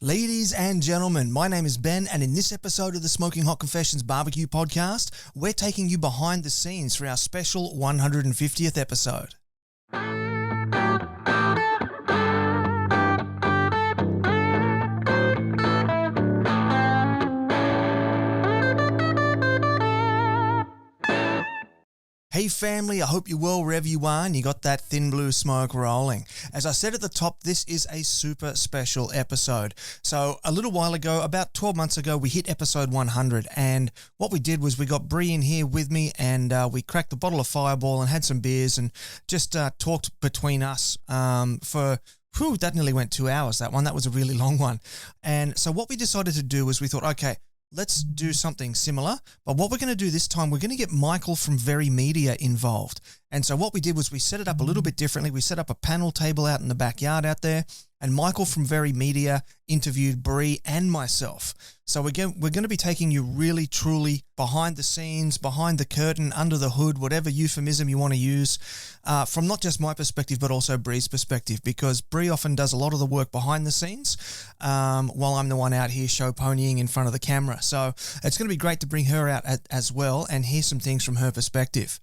Ladies and gentlemen, my name is Ben, and in this episode of the Smoking Hot Confessions BBQ Podcast, we're taking you behind the scenes for our special 150th episode. Hey family, I hope you're well wherever you are and you got that thin blue smoke rolling. As I said at the top, this is a super special episode. So a little while ago, about 12 months ago, we hit episode 100, and what we did was we got Bree in here with me, and we cracked a bottle of Fireball and had some beers and just talked between us for... that nearly went 2 hours, that one. That was a really long one. And so what we decided to do was we thought, okay, let's do something similar, but what we're going to do this time, we're going to get Michael from Very Media involved. And so what we did was we set it up a little bit differently. We set up a panel table out in the backyard out there, and Michael from Very Media interviewed Bree and myself. So we're going to be taking you really, truly behind the scenes, behind the curtain, under the hood, whatever euphemism you want to use, from not just my perspective, but also Bree's perspective, because Bree often does a lot of the work behind the scenes, while I'm the one out here show ponying in front of the camera. So it's going to be great to bring her out as well and hear some things from her perspective.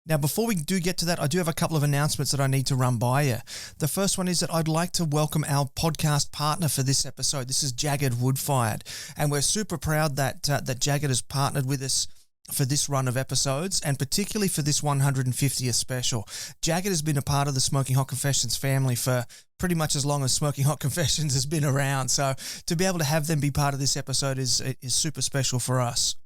Now, before we do get to that, I do have a couple of announcements that I need to run by you. The first one is that I'd like to welcome our podcast partner for this episode. This is Jagged Woodfired, and we're super proud that Jagged has partnered with us for this run of episodes, and particularly for this 150th special. Jagged has been a part of the Smoking Hot Confessions family for pretty much as long as Smoking Hot Confessions has been around, so to be able to have them be part of this episode is super special for us.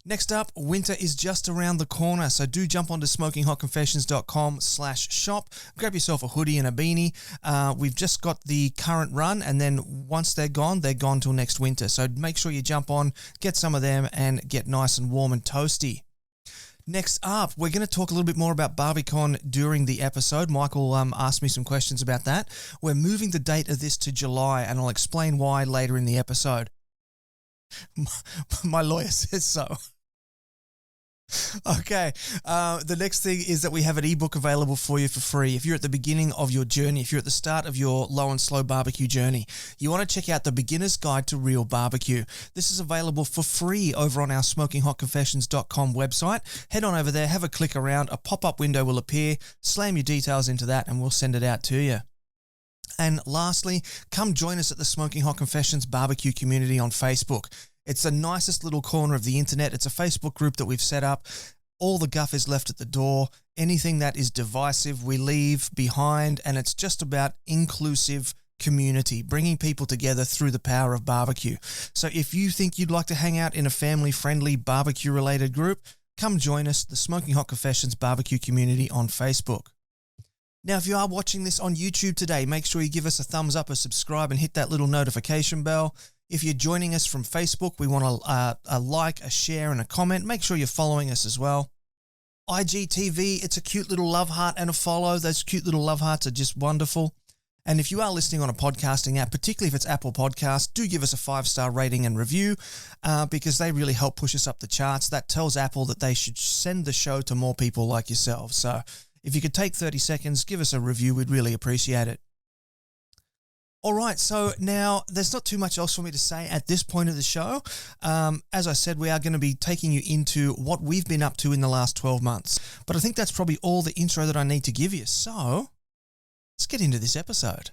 Next up, winter is just around the corner, so do jump onto smokinghotconfessions.com/shop, grab yourself a hoodie and a beanie. We've just got the current run, and then once they're gone till next winter. So make sure you jump on, get some of them, and get nice and warm and toasty. Next up, we're going to talk a little bit more about Barbe Con during the episode. Michael asked me some questions about that. We're moving the date of this to July, and I'll explain why later in the episode. My lawyer says so. Okay, the next thing is that we have an ebook available for you for free. If you're at the beginning of your journey, if you're at the start of your low and slow barbecue journey, you want to check out the Beginner's Guide to Real Barbecue. This is available for free over on our smokinghotconfessions.com website. Head on over there, have a click around, a pop-up window will appear, slam your details into that, and we'll send it out to you. And lastly, come join us at the Smoking Hot Confessions barbecue community on Facebook. It's the nicest little corner of the internet. It's a Facebook group that we've set up. All the guff is left at the door. Anything that is divisive, we leave behind, and it's just about inclusive community, bringing people together through the power of barbecue. So if you think you'd like to hang out in a family-friendly barbecue-related group, come join us, the Smoking Hot Confessions barbecue community on Facebook. Now, if you are watching this on YouTube today, make sure you give us a thumbs up, a subscribe, and hit that little notification bell. If you're joining us from Facebook, we want a like, a share, and a comment. Make sure you're following us as well. IGTV, it's a cute little love heart and a follow. Those cute little love hearts are just wonderful. And if you are listening on a podcasting app, particularly if it's Apple Podcasts, do give us a 5-star rating and review because they really help push us up the charts. That tells Apple that they should send the show to more people like yourselves. So if you could take 30 seconds, give us a review, we'd really appreciate it. All right, so now there's not too much else for me to say at this point of the show. As I said, we are going to be taking you into what we've been up to in the last 12 months. But I think that's probably all the intro that I need to give you. So let's get into this episode.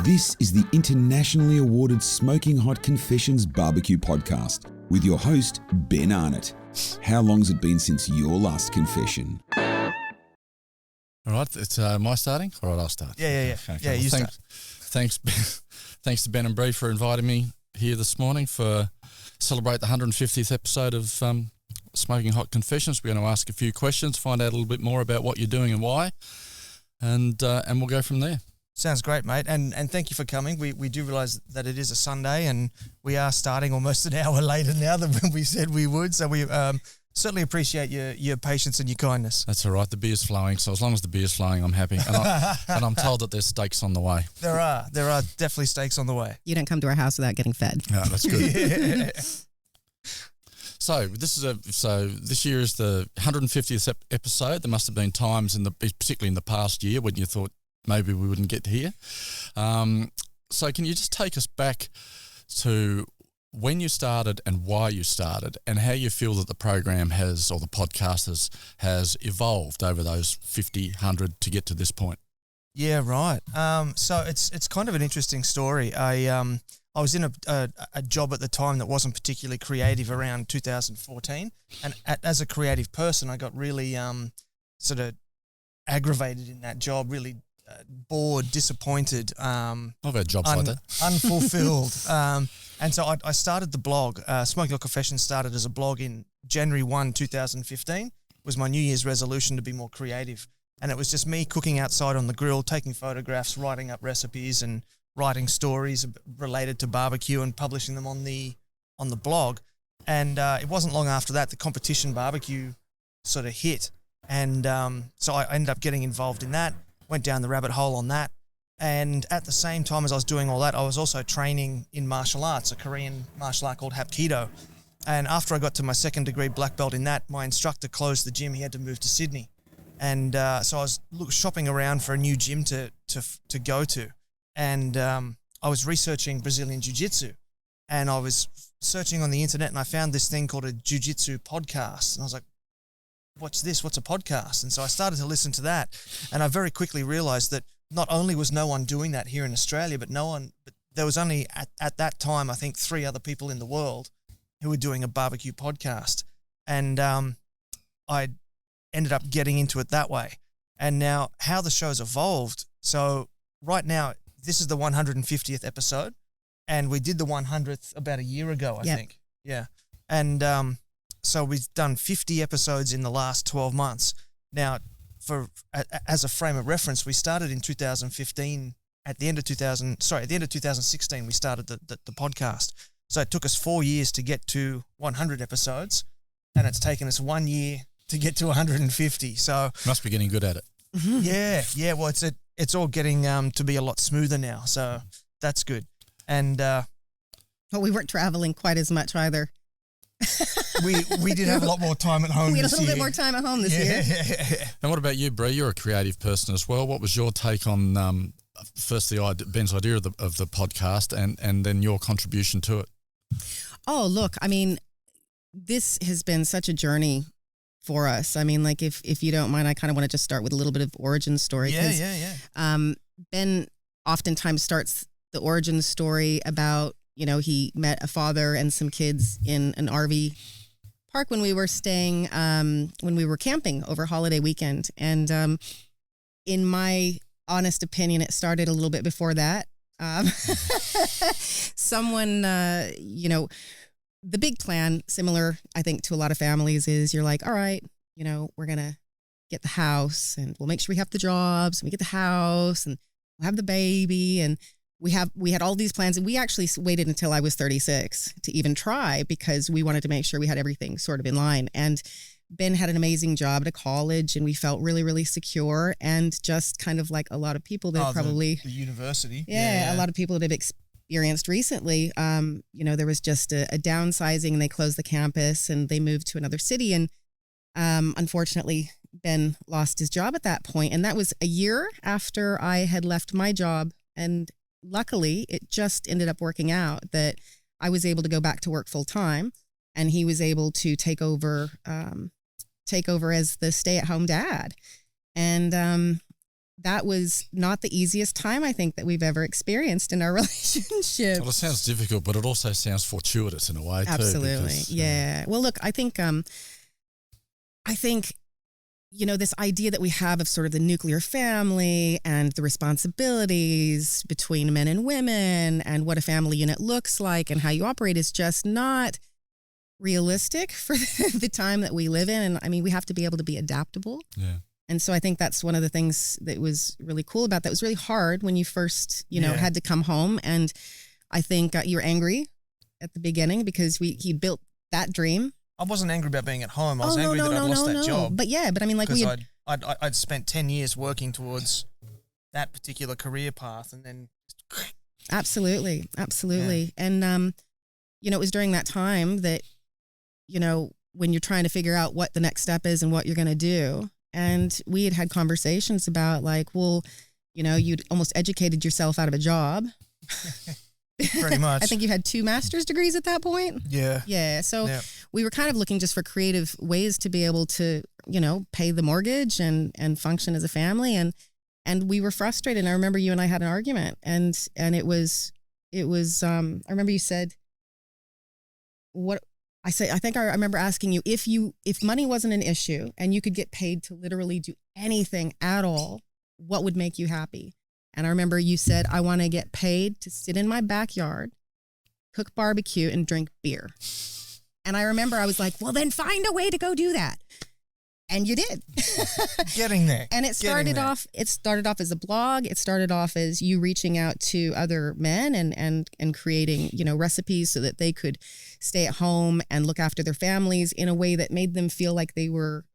This is the internationally awarded Smoking Hot Confessions Barbecue Podcast with your host, Ben Arnott. How long's it been since your last confession? All right, it's my starting? All right, I'll start. Yeah. Okay. Yeah, you start. Thanks, Ben. Thanks to Ben and Bree for inviting me here this morning for celebrate the 150th episode of Smoking Hot Confessions. We're going to ask a few questions, find out a little bit more about what you're doing and why, and we'll go from there. Sounds great, mate. And thank you for coming. We do realise that it is a Sunday and we are starting almost an hour later now than when we said we would. So we certainly appreciate your patience and your kindness. That's all right. The beer's flowing, so as long as the beer's flowing, I'm happy. And I'm told that there's steaks on the way. There are definitely steaks on the way. You didn't come to our house without getting fed. No, that's good. Yeah. So this year is the 150th episode. There must have been times particularly in the past year when you thought maybe we wouldn't get here. So can you just take us back to when you started and why you started and how you feel that the program has, or the podcast has evolved over those 50, 100 to get to this point? Yeah, right. So it's kind of an interesting story. I was in a job at the time that wasn't particularly creative around 2014, and as a creative person, I got really sort of aggravated in that job, really bored, disappointed. I've had jobs like that. Unfulfilled. And so I started the blog. Smoking Hot Confessions started as a blog in January 1, 2015. Was my New Year's resolution to be more creative. And it was just me cooking outside on the grill, taking photographs, writing up recipes and writing stories related to barbecue and publishing them on the blog. And it wasn't long after that the competition barbecue sort of hit. And so I ended up getting involved in that, went down the rabbit hole on that. And at the same time as I was doing all that, I was also training in martial arts, a Korean martial art called Hapkido. And after I got to my 2nd degree black belt in that, my instructor closed the gym. He had to move to Sydney. And so I was shopping around for a new gym to go to. And I was researching Brazilian Jiu-Jitsu. And I was searching on the internet and I found this thing called a Jiu-Jitsu podcast. And I was like, what's this? What's a podcast? And so I started to listen to that. And I very quickly realized that not only was no one doing that here in Australia, but there was only at that time, I think 3 other people in the world who were doing a barbecue podcast. And I ended up getting into it that way. And now how the show's evolved. So right now, this is the 150th episode, and we did the 100th about a year ago, I think. Yeah. And so we've done 50 episodes in the last 12 months. Now, as a frame of reference, we started in 2015. At the end of 2016, we started the podcast. So it took us 4 years to get to 100 episodes, and it's taken us 1 year to get to 150. So must be getting good at it. Yeah. Well, it's all getting to be a lot smoother now, so that's good. And well, we weren't traveling quite as much either. we did have a lot more time at home. We had this a little year. bit more time at home this year. Yeah. And what about you, Bree? You're a creative person as well. What was your take on first Ben's idea of the podcast and then your contribution to it? Oh, look, I mean, this has been such a journey for us. I mean, like if you don't mind, I kind of want to just start with a little bit of origin story. Yeah. Ben oftentimes starts the origin story about, he met a father and some kids in an RV park when we were staying, when we were camping over holiday weekend. And in my honest opinion, it started a little bit before that. Someone, the big plan, similar, I think, to a lot of families, is you're like, all right, we're going to get the house and we'll make sure we have the jobs and we get the house and we'll have the baby. And we had all these plans, and we actually waited until I was 36 to even try, because we wanted to make sure we had everything sort of in line. And Ben had an amazing job at a college, and we felt really, really secure. And just kind of like a lot of people that probably the university. Yeah, a lot of people that have experienced recently, there was just a downsizing, and they closed the campus and they moved to another city. And unfortunately, Ben lost his job at that point. And that was a year after I had left my job. And luckily, it just ended up working out that I was able to go back to work full time, and he was able to take over as the stay-at-home dad. And that was not the easiest time, I think, that we've ever experienced in our relationship. Well, it sounds difficult, but it also sounds fortuitous in a way, too. Absolutely, yeah. Well, look, I think, this idea that we have of sort of the nuclear family and the responsibilities between men and women and what a family unit looks like and how you operate is just not realistic for the time that we live in. And I mean, we have to be able to be adaptable. Yeah. And so I think that's one of the things that was really cool about that. It was really hard when you first, had to come home. And I think you were angry at the beginning because he built that dream. I wasn't angry about being at home. I was angry that I'd lost that job. But I mean, like I'd spent 10 years working towards that particular career path, and then absolutely. And it was during that time that when you're trying to figure out what the next step is and what you're going to do, and we had conversations about like, well, you'd almost educated yourself out of a job Pretty much. I think you had 2 master's degrees at that point. Yeah. Yeah. So we were kind of looking just for creative ways to be able to, pay the mortgage and function as a family. And we were frustrated. And I remember you and I had an argument, and it was, I remember you said, I remember asking you if money wasn't an issue and you could get paid to literally do anything at all, what would make you happy? And I remember you said, I want to get paid to sit in my backyard, cook barbecue, and drink beer. And I remember I was like, well, then find a way to go do that. And you did. Getting there. And it started off as a blog. It started off as you reaching out to other men and creating, recipes so that they could stay at home and look after their families in a way that made them feel like they were,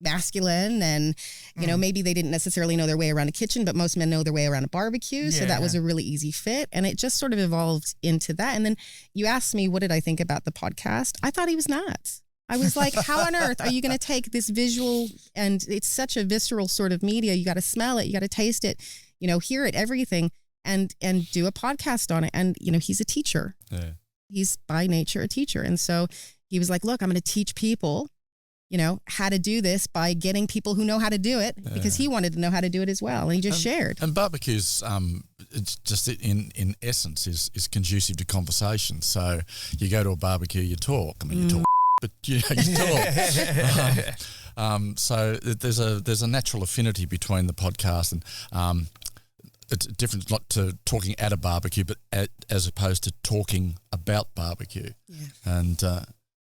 masculine, and maybe they didn't necessarily know their way around a kitchen, but most men know their way around a barbecue. So that was a really easy fit, and it just sort of evolved into that. And then you asked me, what did I think about the podcast? I thought he was nuts. I was like, how on earth are you going to take this visual, and it's such a visceral sort of media, you got to smell it, you got to taste it, hear it, everything, and do a podcast on it. And he's a teacher. He's by nature a teacher. And so he was like, look, I'm going to teach people how to do this by getting people who know how to do it, because he wanted to know how to do it as well. And he just shared. And barbecues, it's just in essence is conducive to conversation. So you go to a barbecue, you talk. I mean, you talk, but you talk. So there's a natural affinity between the podcast and it's different, not to talking at a barbecue, but as opposed to talking about barbecue.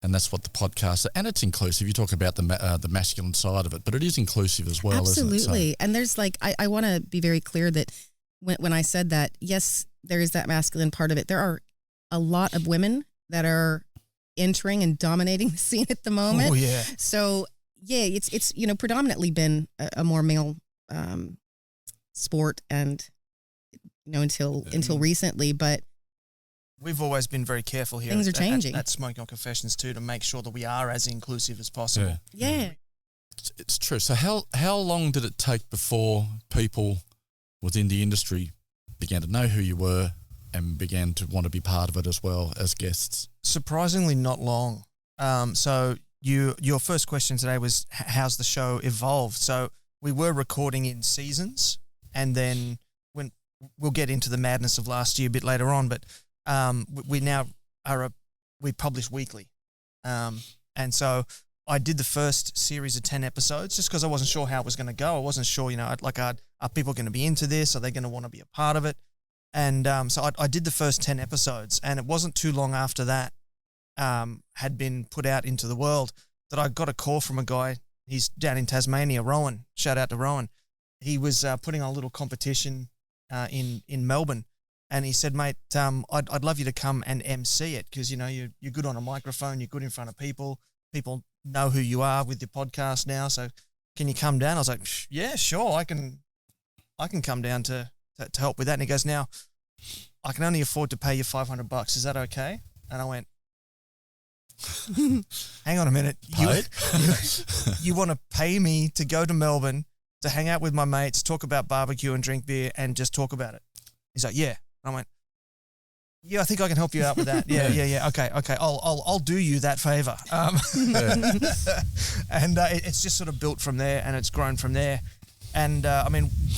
And that's what the podcast, and it's inclusive. You talk about the masculine side of it, but it is inclusive as well. Absolutely. Isn't it? So, and there's I want to be very clear that when I said that, yes, there is that masculine part of it. There are a lot of women that are entering and dominating the scene at the moment. Oh yeah. So yeah, it's predominantly been a more male sport, and until recently, but we've always been very careful here. Things are changing at Smoking Hot Confessions too, to make sure that we are as inclusive as possible. Yeah. It's true. So how long did it take before people within the industry began to know who you were and began to want to be part of it as well as guests? Surprisingly not long. So your first question today was how's the show evolved? So we were recording in seasons, and then when we'll get into the madness of last year a bit later on, but we now we publish weekly. And so I did the first series of 10 episodes just because I wasn't sure how it was going to go. I wasn't sure, are people going to be into this? Are they going to want to be a part of it? And so I did the first 10 episodes, and it wasn't too long after that had been put out into the world that I got a call from a guy. He's down in Tasmania, Rowan. Shout out to Rowan. He was putting on a little competition in Melbourne. And he said, mate, I'd love you to come and MC it because, you're good on a microphone, you're good in front of people. People know who you are with your podcast now. So can you come down? I was like, yeah, sure. I can come down to help with that. And he goes, now, I can only afford to pay you $500. Is that okay? And I went, hang on a minute. You want to pay me to go to Melbourne to hang out with my mates, talk about barbecue and drink beer and just talk about it? He's like, yeah. I went, yeah, I think I can help you out with that. Yeah. Okay. I'll do you that favor. And it's just sort of built from there, and it's grown from there. And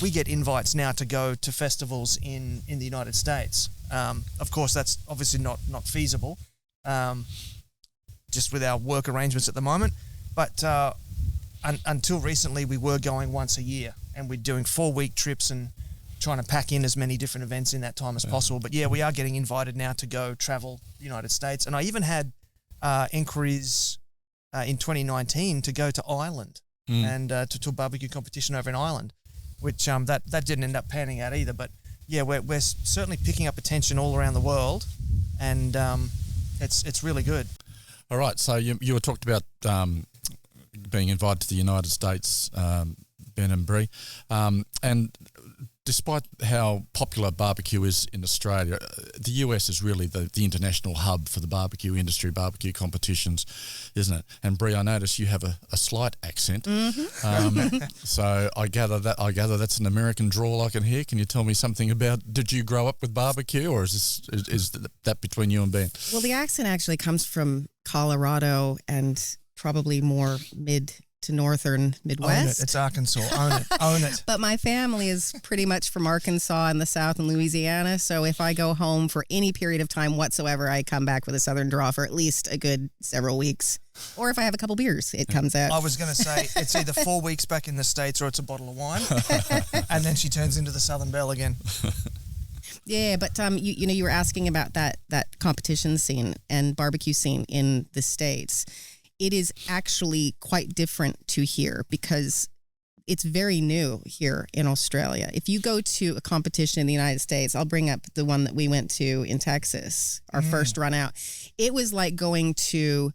we get invites now to go to festivals in the United States. Of course, that's obviously not feasible, just with our work arrangements at the moment. But until recently, we were going once a year, and we're doing 4-week trips and trying to pack in as many different events in that time as possible. But yeah, we are getting invited now to go travel the United States. And I even had inquiries in 2019 to go to Ireland and to a barbecue competition over in Ireland, which that didn't end up panning out either. But yeah, we're certainly picking up attention all around the world, and it's really good. All right, so you were talked about being invited to the United States, Ben and Bree, and despite how popular barbecue is in Australia, the US is really the international hub for the barbecue industry, barbecue competitions, isn't it? And Bree, I notice you have a slight accent. So I gather that's an American drawl I can hear. Can you tell me something about, did you grow up with barbecue, or is that between you and Ben? Well, the accent actually comes from Colorado and probably more mid to northern Midwest. Own it. It's Arkansas. Own it. But my family is pretty much from Arkansas and the South and Louisiana. So if I go home for any period of time whatsoever, I come back with a Southern draw for at least a good several weeks. Or if I have a couple beers, it comes out. I was going to say it's either 4 weeks back in the States or it's a bottle of wine. And then she turns into the Southern Belle again. Yeah, but you were asking about that competition scene and barbecue scene in the States. It is actually quite different to here because it's very new here in Australia. If you go to a competition in the United States, I'll bring up the one that we went to in Texas, our first run out. It was like going to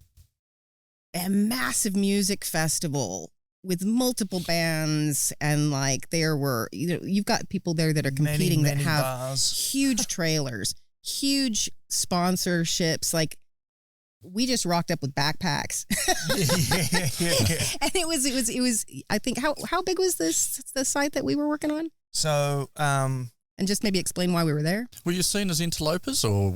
a massive music festival with multiple bands, and like there were, you've got people there that are competing many that have bars. Huge trailers, huge sponsorships, like. We just rocked up with backpacks. Yeah. And it was I think how big was the site that we were working on? So and just maybe explain why we were there. Were you seen as interlopers or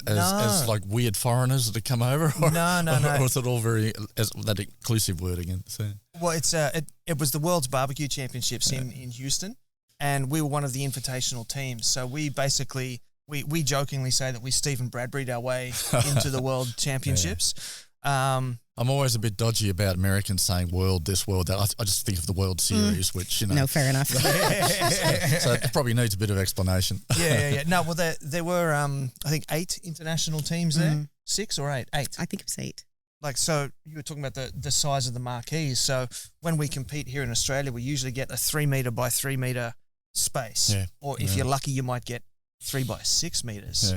as like weird foreigners that had come over? Or, No. Or was it all very, as that inclusive word again? So. Well, it was the World's Barbecue Championships in Houston, and we were one of the invitational teams. So we basically we jokingly say that we Stephen Bradbury'd our way into the World Championships. I'm always a bit dodgy about Americans saying world this, world that. I just think of the World Series, which, No, fair enough. So it probably needs a bit of explanation. Yeah. No, well, there were, I think, 8 international teams there. 6 or 8? 8. I think it was 8. Like, so you were talking about the size of the marquees. So when we compete here in Australia, we usually get a 3 metre by 3 metre space. Yeah. Or if you're lucky, you might get 3 by 6 metres.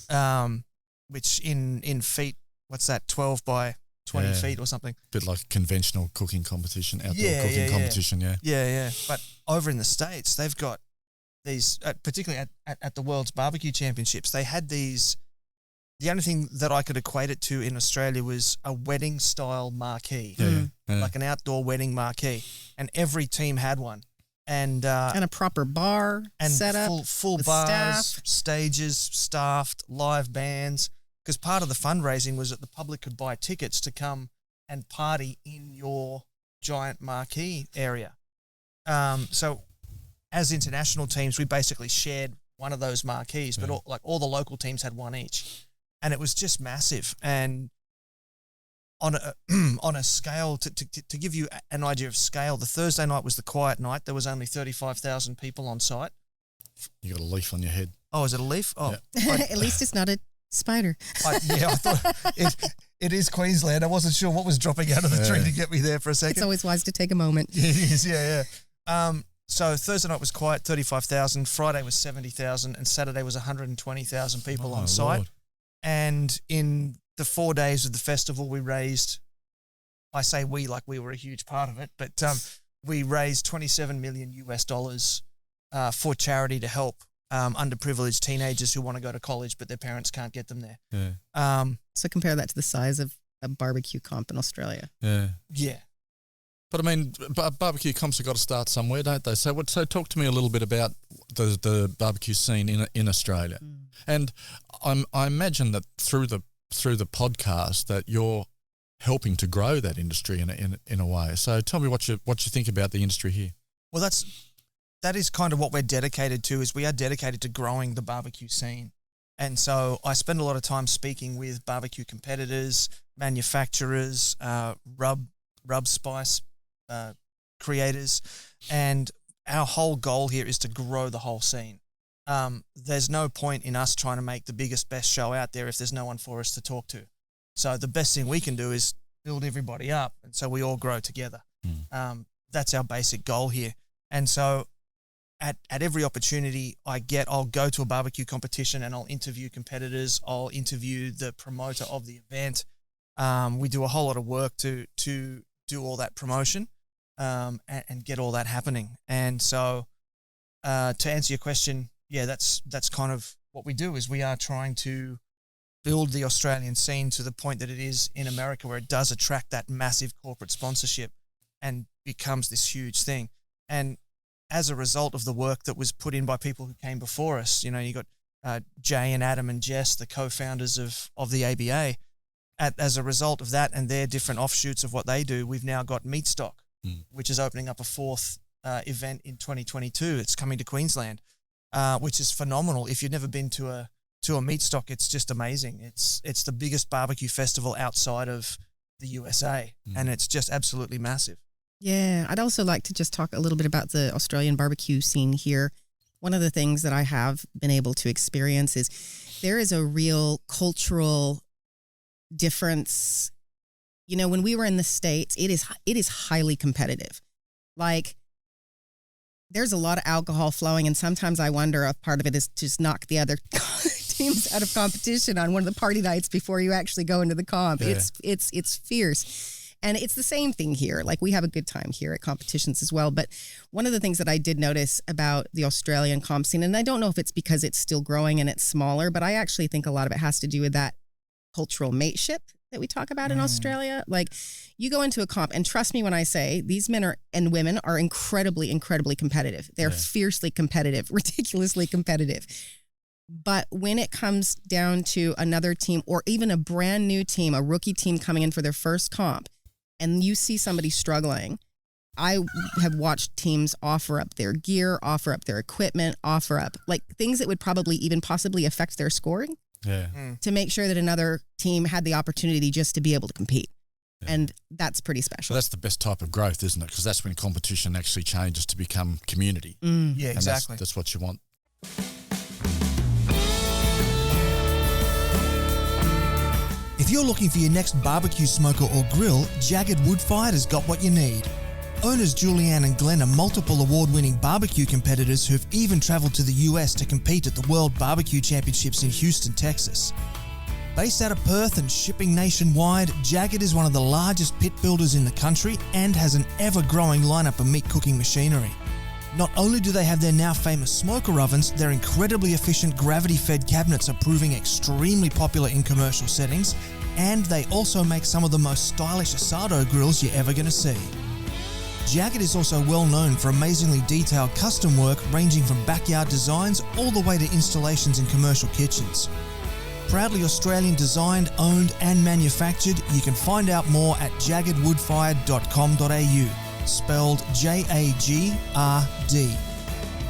Yeah. Which in feet, what's that, 12 by 20 feet or something. Bit like a conventional cooking competition, outdoor cooking competition, Yeah. But over in the States, they've got these, particularly at the World's Barbecue Championships, they had these. The only thing that I could equate it to in Australia was a wedding-style marquee, like an outdoor wedding marquee, and every team had one. And a proper bar and set up, full with bars, staff. stages, staffed, live bands. Because part of the fundraising was that the public could buy tickets to come and party in your giant marquee area. So as international teams, we basically shared one of those marquees, but all the local teams had one each. And it was just massive. And on a scale, to give you an idea of scale, the Thursday night was the quiet night. There was only 35,000 people on site. You got a leaf on your head. Oh, is it a leaf? Oh, At least it's not a spider. I thought it is Queensland. I wasn't sure what was dropping out of the tree to get me there for a second. It's always wise to take a moment. Yeah, it is, yeah. So Thursday night was quiet, 35,000. Friday was 70,000, and Saturday was 120,000 people on site. Lord. And in the 4 days of the festival, we raised, I say we like we were a huge part of it, but we raised $27 million for charity to help underprivileged teenagers who want to go to college, but their parents can't get them there. Yeah. So compare that to the size of a barbecue comp in Australia. Yeah. But I mean, barbecue comps have got to start somewhere, don't they? So talk to me a little bit about the barbecue scene in Australia. And I imagine that through the podcast that you're helping to grow that industry in a way. So tell me what you think about the industry here. Well, that is kind of what we're dedicated to. Is we are dedicated to growing the barbecue scene. And so I spend a lot of time speaking with barbecue competitors, manufacturers, rub spice creators, and our whole goal here is to grow the whole scene. There's no point in us trying to make the biggest, best show out there if there's no one for us to talk to. So the best thing we can do is build everybody up, and so we all grow together. That's our basic goal here. And so at every opportunity I get, I'll go to a barbecue competition and I'll interview competitors. I'll interview the promoter of the event. We do a whole lot of work to do all that promotion and get all that happening. And so to answer your question, yeah, that's kind of what we do. Is we are trying to build the Australian scene to the point that it is in America, where it does attract that massive corporate sponsorship and becomes this huge thing. And as a result of the work that was put in by people who came before us, you got Jay and Adam and Jess, the co-founders of the ABA. As a result of that and their different offshoots of what they do, we've now got Meat Stock, which is opening up a fourth event in 2022. It's coming to Queensland, which is phenomenal. If you've never been to a Meat Stock, it's just amazing. It's the biggest barbecue festival outside of the USA, and it's just absolutely massive. Yeah, I'd also like to just talk a little bit about the Australian barbecue scene here. One of the things that I have been able to experience is there is a real cultural difference. When we were in the States, it is highly competitive. Like, there's a lot of alcohol flowing, and sometimes I wonder if part of it is to just knock the other teams out of competition on one of the party nights before you actually go into the comp. Yeah. It's fierce. And it's the same thing here. Like, we have a good time here at competitions as well. But one of the things that I did notice about the Australian comp scene, and I don't know if it's because it's still growing and it's smaller, but I actually think a lot of it has to do with that cultural mateship that we talk about in Australia. Like, you go into a comp, and trust me when I say these men and women are incredibly, incredibly competitive. They're fiercely competitive, ridiculously competitive. But when it comes down to another team, or even a brand new team, a rookie team coming in for their first comp, and you see somebody struggling, I have watched teams offer up their gear, offer up their equipment, offer up like things that would probably even possibly affect their scoring to make sure that another team had the opportunity just to be able to compete. Yeah. And that's pretty special. So that's the best type of growth, isn't it? Because that's when competition actually changes to become community. Yeah, exactly. That's what you want. If you're looking for your next barbecue smoker or grill, Jagged Wood-Fired has got what you need. Owners Julianne and Glenn are multiple award-winning barbecue competitors who've even travelled to the US to compete at the World Barbecue Championships in Houston, Texas. Based out of Perth and shipping nationwide, Jagged is one of the largest pit builders in the country and has an ever-growing lineup of meat cooking machinery. Not only do they have their now famous smoker ovens, their incredibly efficient gravity-fed cabinets are proving extremely popular in commercial settings, and they also make some of the most stylish asado grills you're ever going to see. Jagged is also well known for amazingly detailed custom work ranging from backyard designs all the way to installations in commercial kitchens. Proudly Australian designed, owned and manufactured, you can find out more at jaggedwoodfired.com.au. spelled Jagrd.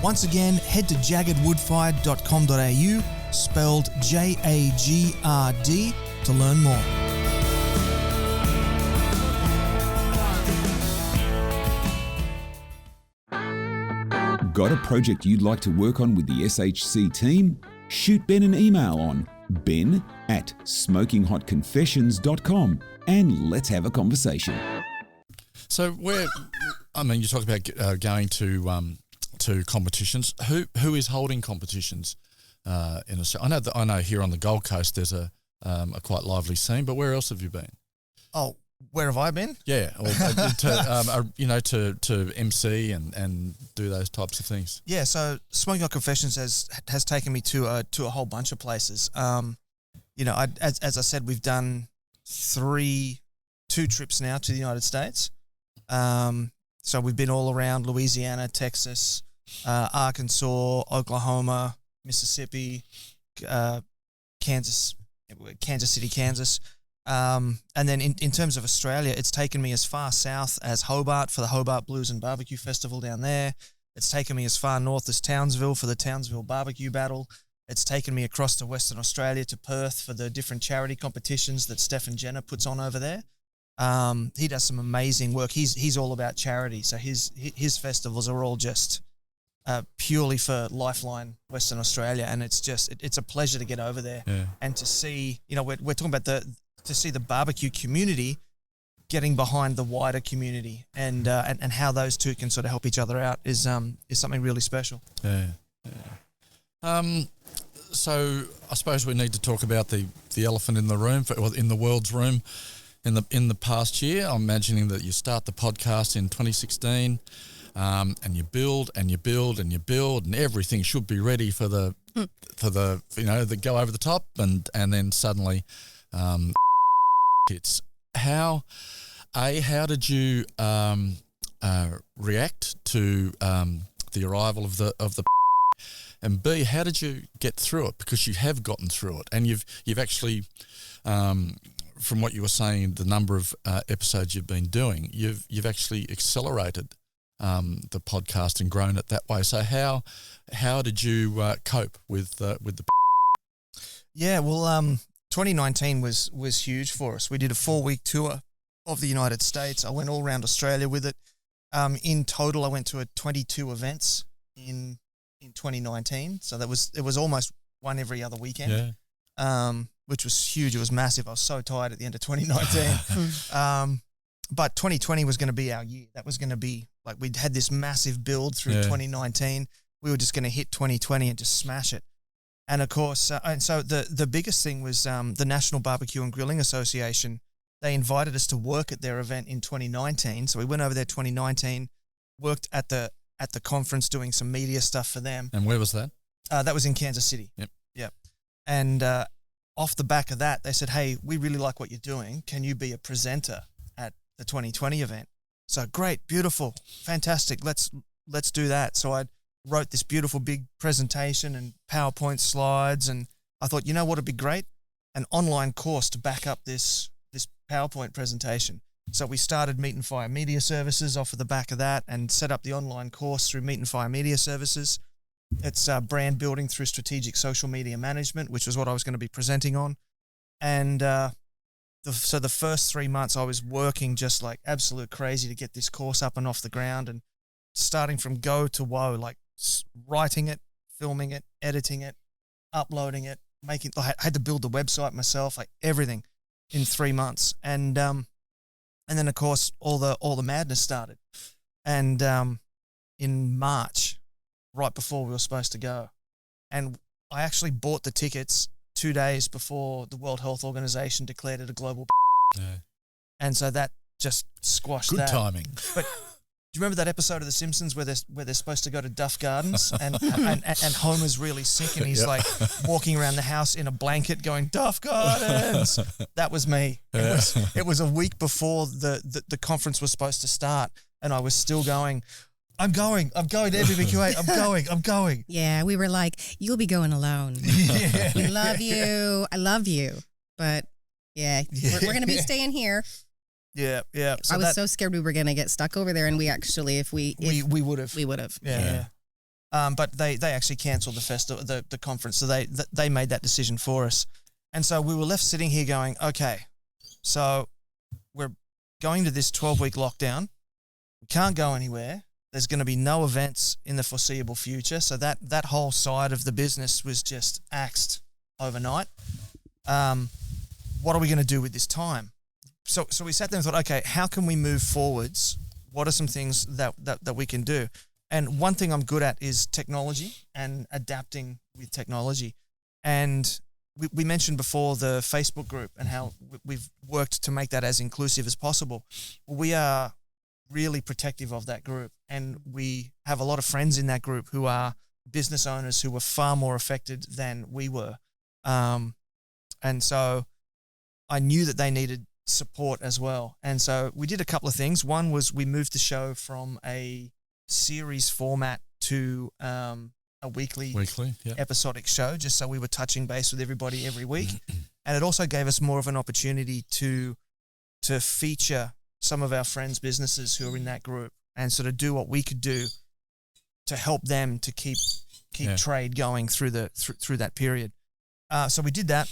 Once again, head to jaggedwoodfired.com.au, spelled Jagrd, to learn more. Got a project you'd like to work on with the SHC team? Shoot Ben an email on ben@smokinghotconfessions.com and let's have a conversation. So you talk about going to competitions. Who is holding competitions in Australia? I know here on the Gold Coast there's a quite lively scene, but where else have you been? Oh, where have I been? Yeah, or to MC and do those types of things. Yeah, so Smoking Hot Confessions has taken me to a whole bunch of places. As I said, we've done two trips now to the United States. So we've been all around Louisiana, Texas, Arkansas, Oklahoma, Mississippi, Kansas City, Kansas. And then in terms of Australia, it's taken me as far south as Hobart for the Hobart Blues and Barbecue Festival down there. It's taken me as far north as Townsville for the Townsville Barbecue Battle. It's taken me across to Western Australia to Perth for the different charity competitions that Stephen Jenner puts on over there. He does some amazing work. He's all about charity. So his festivals are all just purely for Lifeline Western Australia, and it's a pleasure to get over there and to see. We're talking about to see the barbecue community getting behind the wider community, and how those two can sort of help each other out is something really special. So I suppose we need to talk about the elephant in the room, in the world's room. In the past year, I'm imagining that you start the podcast in 2016. and you build and you build and you build, and everything should be ready for the the go over the top, and then suddenly hits. How did you react to the arrival of the and B, how did you get through it? Because you have gotten through it, and you've actually, from what you were saying, the number of episodes you've been doing, you've actually accelerated the podcast and grown it that way. So how did you cope with the? Yeah, well, 2019 was huge for us. We did a 4-week tour of the United States. I went all around Australia with it. In total, I went to 22 events in 2019. So it was almost one every other weekend, which was huge. It was massive. I was so tired at the end of 2019. But 2020 was going to be our year. That was going to be like we'd had this massive build through 2019. We were just going to hit 2020 and just smash it. And of course, and so the biggest thing was the National Barbecue and Grilling Association. They invited us to work at their event in 2019. So we went over there 2019, worked at the conference doing some media stuff for them. And where was that? That was in Kansas City. Yep. And off the back of that, they said, hey, we really like what you're doing. Can you be a presenter at the 2020 event? So great, beautiful, fantastic. Let's do that. So I wrote this beautiful big presentation and PowerPoint slides. And I thought, you know what would be great? An online course to back up this PowerPoint presentation. So we started Meat and Fire Media Services off of the back of that and set up the online course through Meat and Fire Media Services. It's brand building through strategic social media management, which was what I was going to be presenting on. And so the first 3 months I was working just like absolute crazy to get this course up and off the ground, and starting from go to woe, like writing it, filming it, editing it, uploading it, I had to build the website myself, like everything in 3 months. And then of course all the madness started. And in March, right before we were supposed to go, and I actually bought the tickets 2 days before the World Health Organization declared it a global and so that just squashed that. Good timing. But do you remember that episode of The Simpsons where they're supposed to go to Duff Gardens and Homer's really sick and he's like walking around the house in a blanket going, Duff Gardens? That was me. It was a week before the conference was supposed to start, and I was still going, I'm going to BBQ8. I'm going. Yeah, we were like, you'll be going alone. We love you. I love you. But we're going to be staying here. Yeah. So I was so scared we were going to get stuck over there, and we actually, we would have. Yeah. But they actually cancelled the festival, the conference, so they made that decision for us, and so we were left sitting here going, okay, so we're going to this 12-week lockdown. We can't go anywhere. There's going to be no events in the foreseeable future, so that whole side of the business was just axed overnight. What are we going to do with this time? So we sat there and thought, okay, how can we move forwards? What are some things that we can do? And one thing I'm good at is technology and adapting with technology. And we mentioned before the Facebook group and how we've worked to make that as inclusive as possible. We are really protective of that group, and we have a lot of friends in that group who are business owners who were far more affected than we were. And so I knew that they needed support as well. And so we did a couple of things. One was we moved the show from a series format to a weekly episodic show, just so we were touching base with everybody every week. And it also gave us more of an opportunity to feature some of our friends' businesses who are in that group and sort of do what we could do to help them to keep trade going through that period. So we did that.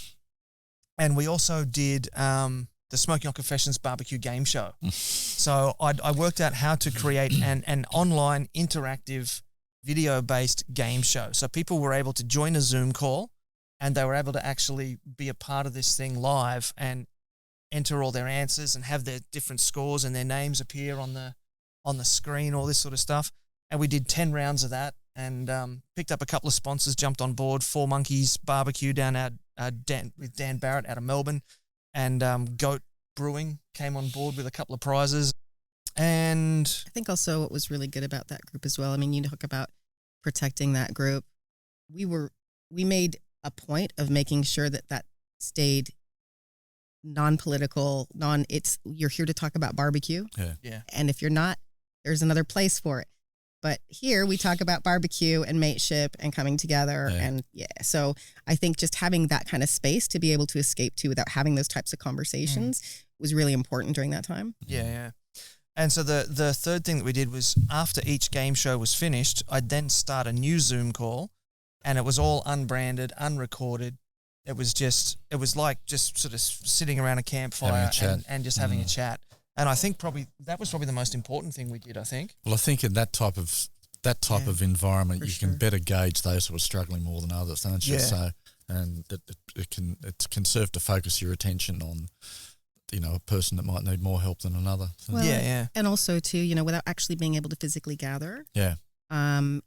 And we also did the Smoking Hot Confessions barbecue game show. So I worked out how to create an online interactive video-based game show. So people were able to join a Zoom call, and they were able to actually be a part of this thing live and enter all their answers and have their different scores and their names appear on the screen, all this sort of stuff. And we did 10 rounds of that, and picked up a couple of sponsors, jumped on board. Four Monkeys Barbecue down with Dan Barrett out of Melbourne, and Goat Brewing came on board with a couple of prizes. And I think also what was really good about that group as well, I mean, you talk about protecting that group. We made a point of making sure that stayed non-political, you're here to talk about barbecue. Yeah. And if you're not, there's another place for it. But here we talk about barbecue and mateship and coming together. Yeah. And so I think just having that kind of space to be able to escape to without having those types of conversations was really important during that time. Yeah. And so the third thing that we did was after each game show was finished, I'd then start a new Zoom call, and it was all unbranded, unrecorded. It was like just sort of sitting around a campfire and just having a chat. And I think that was probably the most important thing we did, I think. Well, I think in that type of environment, you can better gauge those who are struggling more than others, don't you? Yeah. So, and it can serve to focus your attention on, a person that might need more help than another. So. Well, and also too, without actually being able to physically gather. Yeah.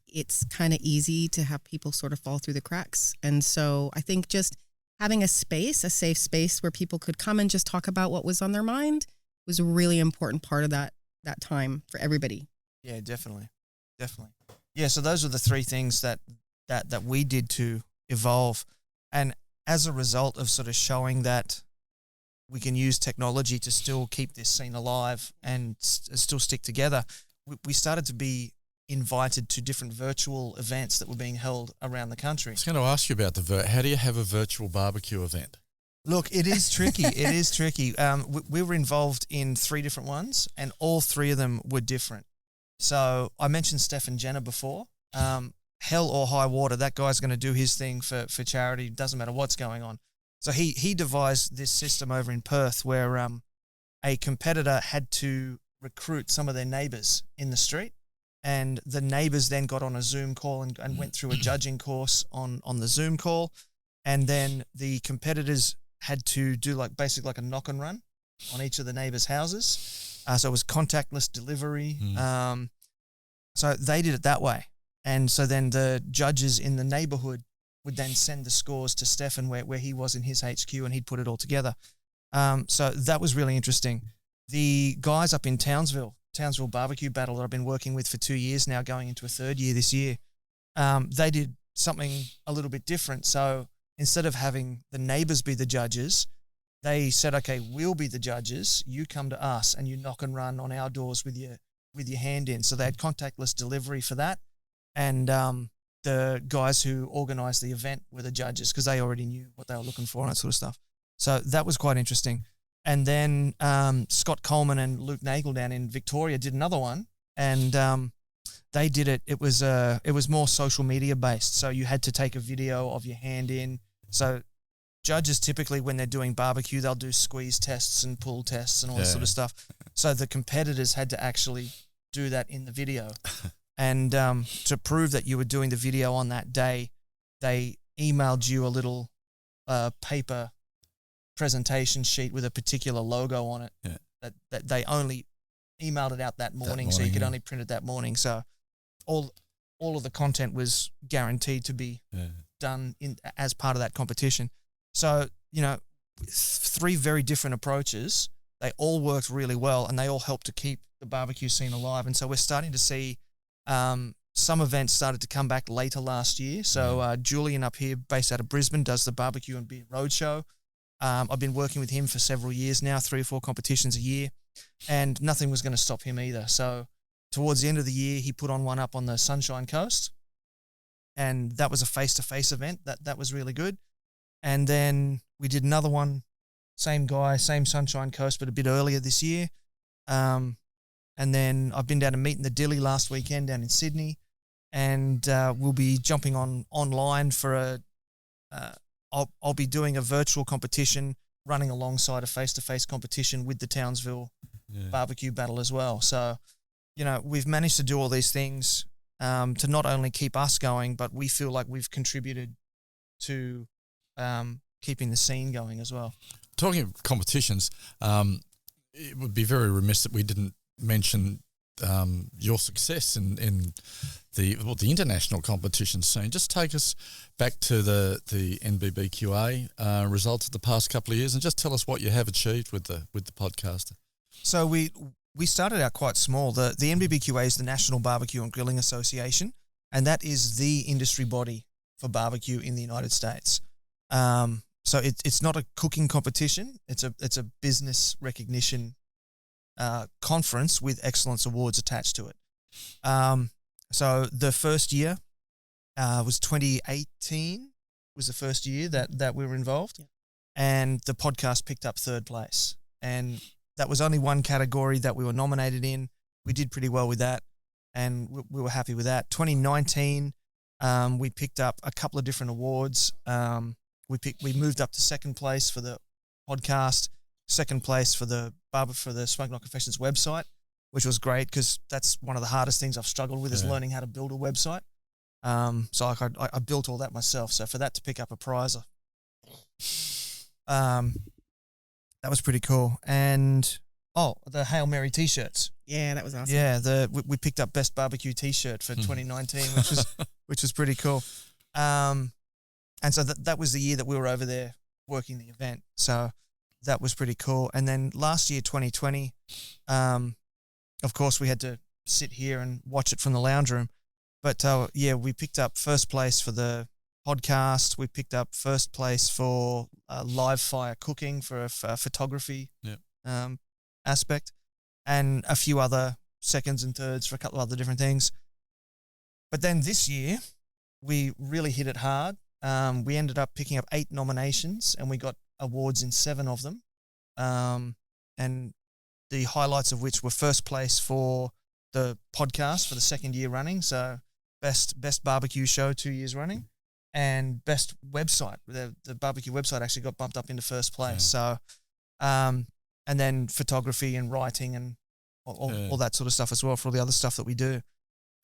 It's kind of easy to have people sort of fall through the cracks. And so I think just having a safe space where people could come and just talk about what was on their mind was a really important part of that time for everybody. Yeah, definitely. Yeah, so those are the three things that we did to evolve. And as a result of sort of showing that we can use technology to still keep this scene alive and still stick together, we started to be invited to different virtual events that were being held around the country. I was going to ask you about how do you have a virtual barbecue event? Look, it is tricky. We were involved in 3 different ones, and all 3 of them were different. So I mentioned Stephen Jenner before. Hell or high water, that guy's going to do his thing for charity. Doesn't matter what's going on. So he devised this system over in Perth where a competitor had to recruit some of their neighbours in the street, and the neighbours then got on a Zoom call and went through a judging course on the Zoom call, and then the competitors had to do basically like a knock and run on each of the neighbours' houses. So it was contactless delivery. So they did it that way. And so then the judges in the neighbourhood would then send the scores to Stefan where he was in his HQ, and he'd put it all together. So that was really interesting. The guys up in Townsville Barbecue Battle that I've been working with for 2 years now, going into a 3rd year this year, they did something a little bit different. So instead of having the neighbours be the judges, they said, okay, we'll be the judges. You come to us and you knock and run on our doors with your hand in. So they had contactless delivery for that. And the guys who organised the event were the judges because they already knew what they were looking for and that sort of stuff. So that was quite interesting. And then Scott Coleman and Luke Nagel down in Victoria did another one, and they did it. It was more social media based. So you had to take a video of your hand in. So judges typically, when they're doing barbecue, they'll do squeeze tests and pull tests and all this sort of stuff. So the competitors had to actually do that in the video. And to prove that you were doing the video on that day, they emailed you a little paper presentation sheet with a particular logo on it that they only emailed it out that morning, so you could only print it that morning. So all of the content was guaranteed to be done as part of that competition. So, 3 very different approaches. They all worked really well, and they all helped to keep the barbecue scene alive. And so we're starting to see some events started to come back later last year. So Julian up here, based out of Brisbane, does the Barbecue and Beer Roadshow. I've been working with him for several years now, 3 or 4 competitions a year, and nothing was going to stop him either. So towards the end of the year, he put on one up on the Sunshine Coast, and that was a face-to-face event. That was really good. And then we did another one, same guy, same Sunshine Coast, but a bit earlier this year. And then I've been down to Meeting the Dilly last weekend down in Sydney, and we'll be jumping online for I'll be doing a virtual competition running alongside a face-to-face competition with the Townsville Barbecue Battle as well. So, we've managed to do all these things to not only keep us going, but we feel like we've contributed to keeping the scene going as well. Talking of competitions, it would be very remiss that we didn't mention your success in the international competition scene. Just take us back to the NBBQA results of the past couple of years, and just tell us what you have achieved with the podcast. So we started out quite small. The NBBQA is the National Barbecue and Grilling Association, and that is the industry body for barbecue in the United States. So it's not a cooking competition. It's a business recognition conference with excellence awards attached to it. So the first year was 2018 was the first year that we were involved, and the podcast picked up third place. And that was only one category that we were nominated in. We did pretty well with that, and we were happy with that. 2019, we picked up a couple of different awards. We moved up to second place for the podcast, second place for the Smoking Hot Confessions website, which was great because that's one of the hardest things I've struggled with is learning how to build a website. So I built all that myself. So for that to pick up a prize, that was pretty cool. And the Hail Mary t-shirts. Yeah, that was awesome. Yeah, we picked up best barbecue t-shirt for 2019, which was pretty cool. And so that was the year that we were over there working the event. So that was pretty cool. And then last year, 2020, of course, we had to sit here and watch it from the lounge room. But we picked up first place for the podcast. We picked up first place for live fire cooking for a photography aspect, and a few other seconds and thirds for a couple of other different things. But then this year, we really hit it hard. We ended up picking up 8 nominations, and we got awards in 7 of them. And the highlights of which were first place for the podcast for the second year running, so best barbecue show 2 years running, and best website. The barbecue website actually got bumped up into first place. Yeah. So, and then photography and writing and all that sort of stuff as well for all the other stuff that we do.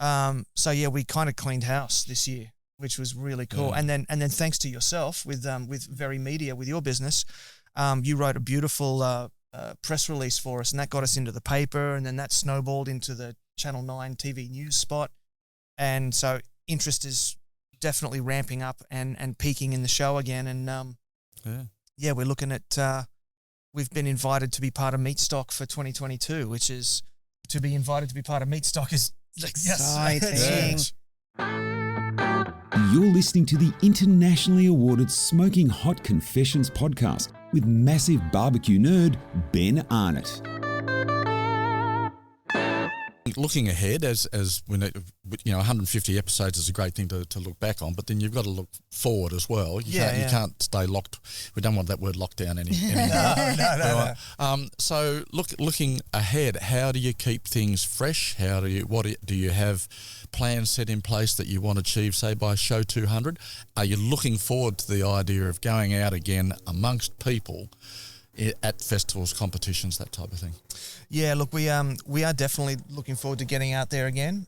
So yeah, we kind of cleaned house this year, which was really cool. Yeah. And then thanks to yourself with Very Media, with your business, you wrote a beautiful press release for us, and that got us into the paper, and then that snowballed into the Channel 9 TV news spot. And so interest is definitely ramping up and peaking in the show again. And we're looking at, we've been invited to be part of Meat Stock for 2022, which is, to be invited to be part of Meat Stock is exciting. Yes. You're listening to the internationally awarded Smoking Hot Confessions podcast with massive barbecue nerd Ben Arnott. Looking ahead, as we need, 150 episodes is a great thing to look back on, but then you've got to look forward as well. You can't stay locked. We don't want that word lockdown anymore. No. So looking ahead, how do you keep things fresh? What do you have plans set in place that you want to achieve, say by show 200? Are you looking forward to the idea of going out again amongst people at festivals, competitions, that type of thing? Yeah, look, we are definitely looking forward to getting out there again.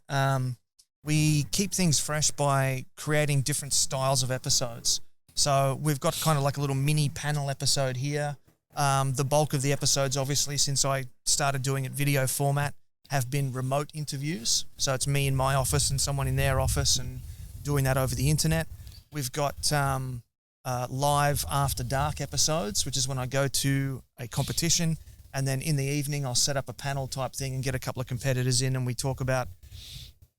We keep things fresh by creating different styles of episodes. So we've got kind of like a little mini panel episode here. The bulk of the episodes, obviously, since I started doing it video format, have been remote interviews. So it's me in my office and someone in their office and doing that over the internet. We've got live after dark episodes, which is when I go to a competition, and then in the evening I'll set up a panel type thing and get a couple of competitors in and we talk about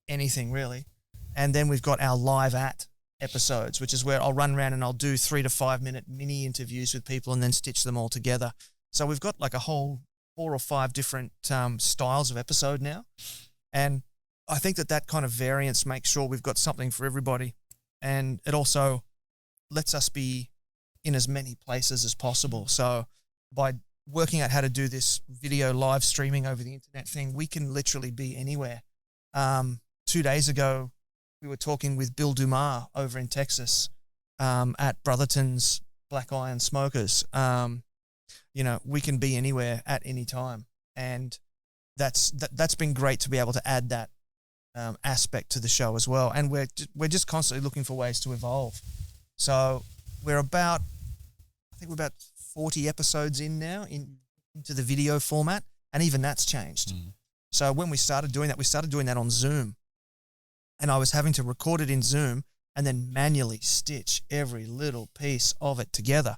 anything really. And then we've got our live at episodes, which is where I'll run around and I'll do 3 to 5 minute mini interviews with people and then stitch them all together. So we've got like a whole 4 or 5 different styles of episode now. And I think that kind of variance makes sure we've got something for everybody. And it also lets us be in as many places as possible. So by working out how to do this video live streaming over the internet thing, we can literally be anywhere. 2 days ago, we were talking with Bill Dumas over in Texas at Brotherton's Black Iron Smokers. We can be anywhere at any time. And that's been great to be able to add that aspect to the show as well. And we're just constantly looking for ways to evolve. So we're about 40 episodes in now into the video format, and even that's changed. So when we started doing that on Zoom, and I was having to record it in Zoom and then manually stitch every little piece of it together.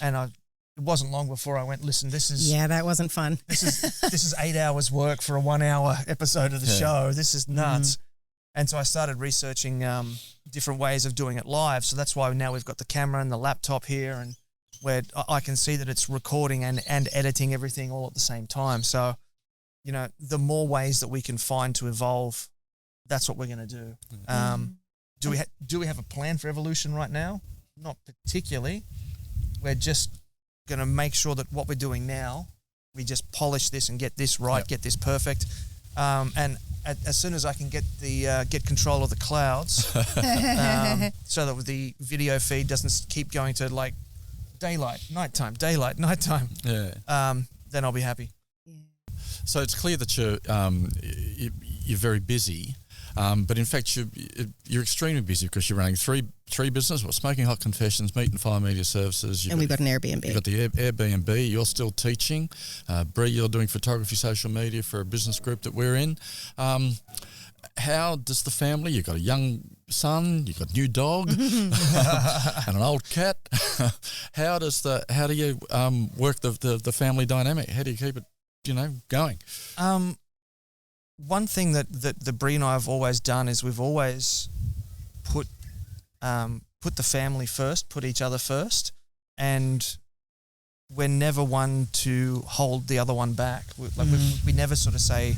And it wasn't long before I went, listen, that wasn't fun. This is 8 hours work for a 1 hour episode of the show. This is nuts. And so I started researching different ways of doing it live. So that's why now we've got the camera and the laptop here, and where I can see that it's recording and editing everything all at the same time. So, you know, the more ways that we can find to evolve, that's what we're going to do. Do we have a plan for evolution right now? Not particularly. We're just going to make sure that what we're doing now, we just polish this and get this right, get this perfect. And as soon as I can get control of the clouds, so that the video feed doesn't keep going to like daylight, nighttime, then I'll be happy. Yeah. So it's clear that you're very busy, but in fact you're extremely busy because you're running three businesses: Smoking Hot Confessions, Meat and Fire Media Services, and we've got an Airbnb. You've got the Airbnb. You're still teaching. Bree, you're doing photography, social media for a business group that we're in. How does the family? You've got a young son, you've got a new dog, and an old cat. How do you work the family dynamic? How do you keep it, going? One thing that Bree and I have always done is we've always put the family first, put each other first, and we're never one to hold the other one back. We never sort of say,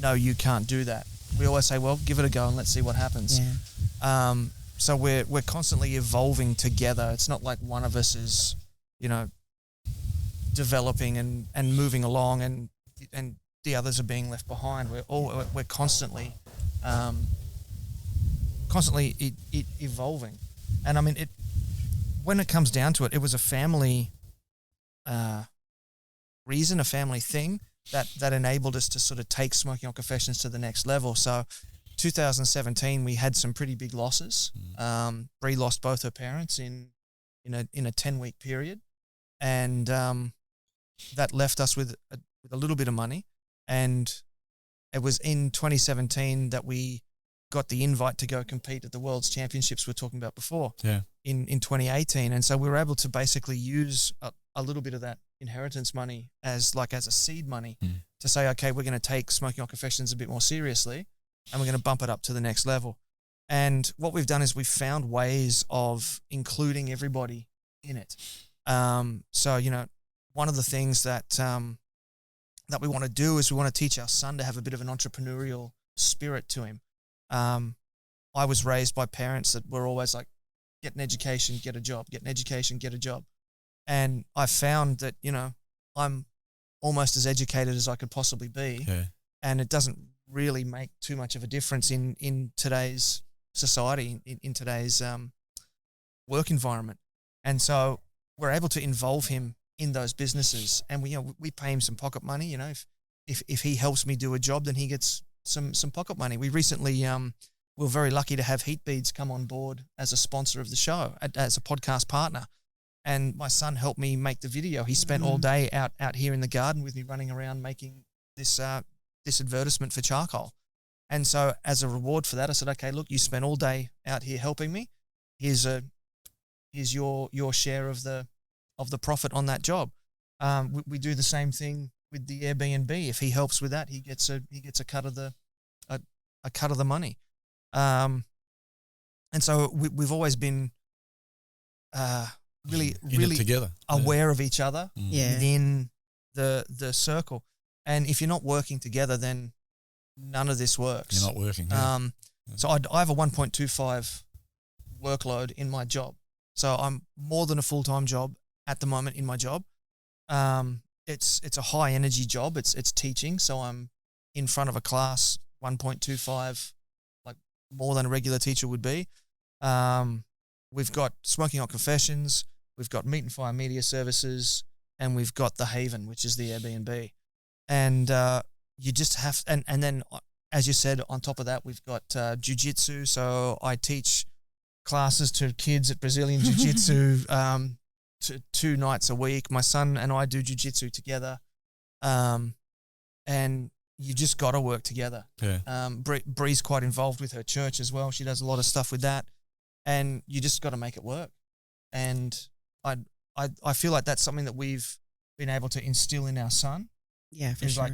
no, you can't do that. We always say, well, give it a go and let's see what happens. Yeah. So we're constantly evolving together. It's not like one of us is, developing and moving along and the others are being left behind. We're constantly evolving. And I mean, when it comes down to it, it was a family reason, a family thing that enabled us to sort of take Smoking Hot Confessions to the next level. So 2017, we had some pretty big losses. Bree lost both her parents in a 10-week period. And that left us with a little bit of money. And it was in 2017 that we got the invite to go compete at the World's Championships we were talking about before in 2018. And so we were able to basically use a little bit of that inheritance money as a seed money to say, okay, we're going to take Smoking Hot Confessions a bit more seriously and we're going to bump it up to the next level. And what we've done is we've found ways of including everybody in it. So, one of the things that we want to do is we want to teach our son to have a bit of an entrepreneurial spirit to him. I was raised by parents that were always like, get an education, get a job, get an education, get a job. And I found that, I'm almost as educated as I could possibly be. Yeah. And it doesn't really make too much of a difference in today's society, in today's work environment. And so we're able to involve him in those businesses, and we pay him some pocket money. If he helps me do a job, then he gets some pocket money. We recently we're very lucky to have Heat Beads come on board as a sponsor of the show, as a podcast partner. And my son helped me make the video. He spent all day out here in the garden with me, running around making this advertisement for charcoal. And so as a reward for that, I said, okay, look, you spent all day out here helping me. Here's your share of the profit on that job. We do the same thing with the Airbnb. If he helps with that, he gets a cut of the money. And so we've always been really together, aware of each other within the circle. And if you're not working together, then none of this works. You're not working. So I have a 1.25 workload in my job. So I'm more than a full-time job at the moment in my job. It's a high energy job. It's teaching. So I'm in front of a class 1.25, like more than a regular teacher would be. We've got Smoking Hot Confessions. We've got Meat and Fire Media Services, and we've got The Haven, which is the Airbnb. And you just have, and then as you said, on top of that, we've got jiu-jitsu. So I teach classes to kids at Brazilian jiu-jitsu 2 nights a week. My son and I do jiu-jitsu together. And you just got to work together. Yeah. Bree's quite involved with her church as well. She does a lot of stuff with that. And you just got to make it work. And I feel like that's something that we've been able to instill in our son. Yeah, for It's sure. like,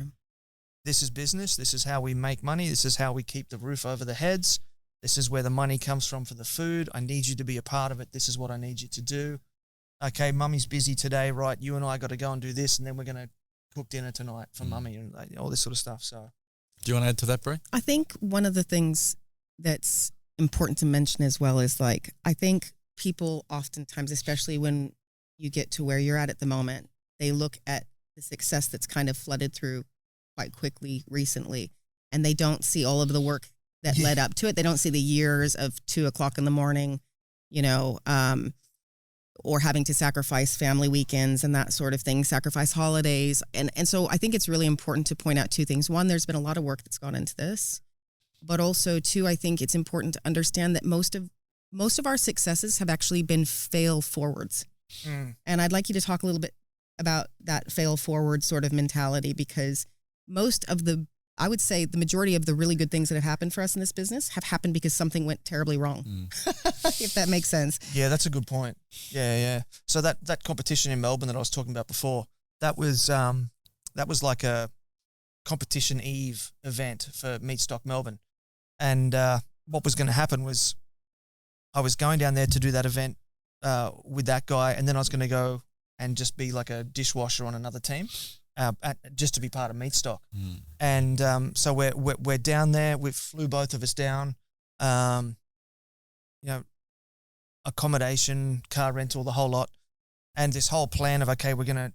this is business. This is how we make money. This is how we keep the roof over the heads. This is where the money comes from for the food. I need you to be a part of it. This is what I need you to do. Okay, mummy's busy today, right? You and I got to go and do this, and then we're going to cook dinner tonight for mummy and all this sort of stuff. So, Do you want to add to that, Bree? I think one of the things that's important to mention as well is like, I think people oftentimes, especially when you get to where you're at the moment, they look at the success that's kind of flooded through quite quickly recently, and they don't see all of the work that led up to it. They don't see the years of 2 o'clock in the morning, or having to sacrifice family weekends and that sort of thing, sacrifice holidays. And so I think it's really important to point out two things. One, there's been a lot of work that's gone into this, but also two, I think it's important to understand that most of our successes have actually been fail forwards. And I'd like you to talk a little bit about that fail forward sort of mentality, because I would say the majority of the really good things that have happened for us in this business have happened because something went terribly wrong, if that makes sense. Yeah, that's a good point. Yeah. So that competition in Melbourne that I was talking about before, that was like a competition eve event for Meat Stock Melbourne. And what was going to happen was I was going down there to do that event with that guy, and then I was going to go and just be like a dishwasher on another team. Just to be part of Meat Stock. And so we're down there. We flew both of us down, accommodation, car rental, the whole lot. And this whole plan of, okay, we're going to